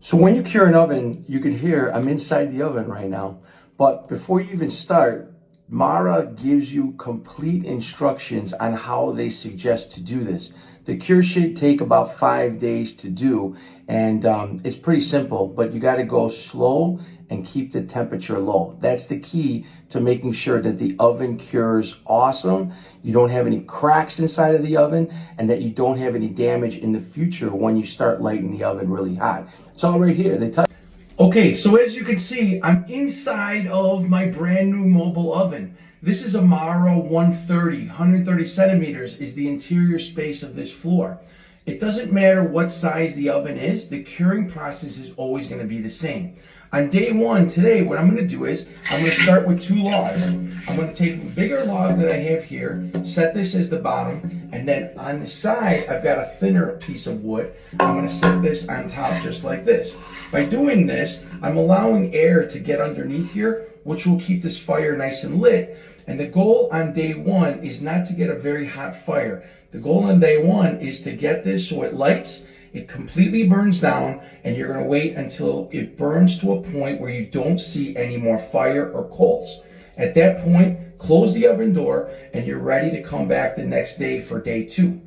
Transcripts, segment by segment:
So when you cure an oven, you can hear I'm inside the oven right now. But before you even start, Mara gives you complete instructions on how they suggest to do this. The cure should take about 5 days to do, and it's pretty simple, but you got to go slow and keep the temperature low. That's the key to making sure that the oven cures awesome, you don't have any cracks inside of the oven, and that you don't have any damage in the future when you start lighting the oven really hot. It's all right here. They tell you. Okay, so as you can see, I'm inside of my brand new mobile oven. This is a Mara 130 centimeters is the interior space of this floor. It doesn't matter what size the oven is, the curing process is always going to be the same. On day one today, what I'm going to do is I'm going to start with 2 logs. I'm going to take a bigger log that I have here, set this as the bottom, and then on the side, I've got a thinner piece of wood. I'm going to set this on top just like this. By doing this, I'm allowing air to get underneath here, which will keep this fire nice and lit. And the goal on day one is not to get a very hot fire. The goal on day one is to get this so it lights, it completely burns down, and you're going to wait until it burns to a point where you don't see any more fire or coals. At that point, close the oven door, and you're ready to come back the next day for day 2.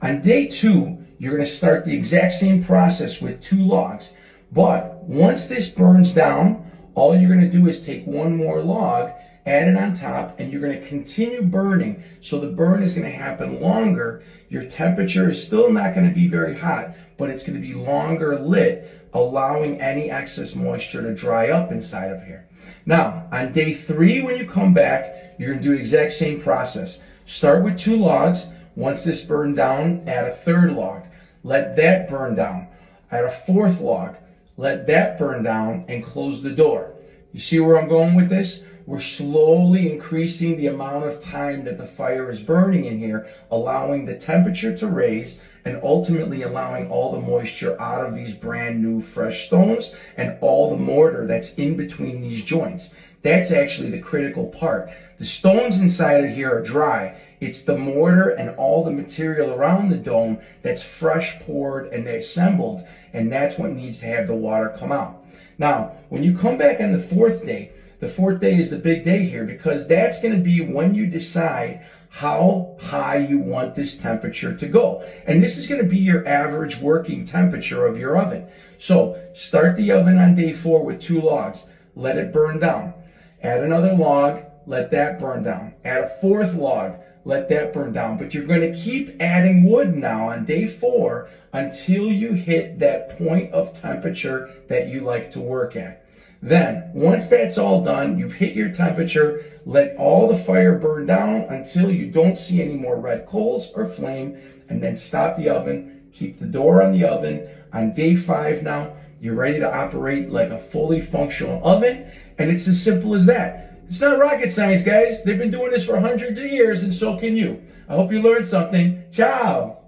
On day 2, you're going to start the exact same process with 2 logs. But once this burns down, all you're going to do is take 1 more log, add it on top, and you're going to continue burning. So the burn is going to happen longer. Your temperature is still not going to be very hot, but it's going to be longer lit, allowing any excess moisture to dry up inside of here. Now, on day 3, when you come back, you're going to do the exact same process. Start with 2 logs. Once this burned down, add a 3rd log. Let that burn down. Add a 4th log. Let that burn down and close the door. You see where I'm going with this? We're slowly increasing the amount of time that the fire is burning in here, allowing the temperature to raise and ultimately allowing all the moisture out of these brand new fresh stones and all the mortar that's in between these joints. That's actually the critical part. The stones inside of here are dry. It's the mortar and all the material around the dome that's fresh poured and assembled, and that's what needs to have the water come out. Now, when you come back on the 4th day, the 4th day is the big day here, because that's going to be when you decide how high you want this temperature to go. And this is going to be your average working temperature of your oven. So start the oven on day 4 with 2 logs. Let it burn down. Add another log. Let that burn down. Add a 4th log. Let that burn down. But you're going to keep adding wood now on day 4 until you hit that point of temperature that you like to work at. Then, once that's all done, you've hit your temperature, let all the fire burn down until you don't see any more red coals or flame, and then stop the oven, keep the door on the oven. On day 5 now, you're ready to operate like a fully functional oven, and it's as simple as that. It's not rocket science, guys. They've been doing this for hundreds of years, and so can you. I hope you learned something. Ciao!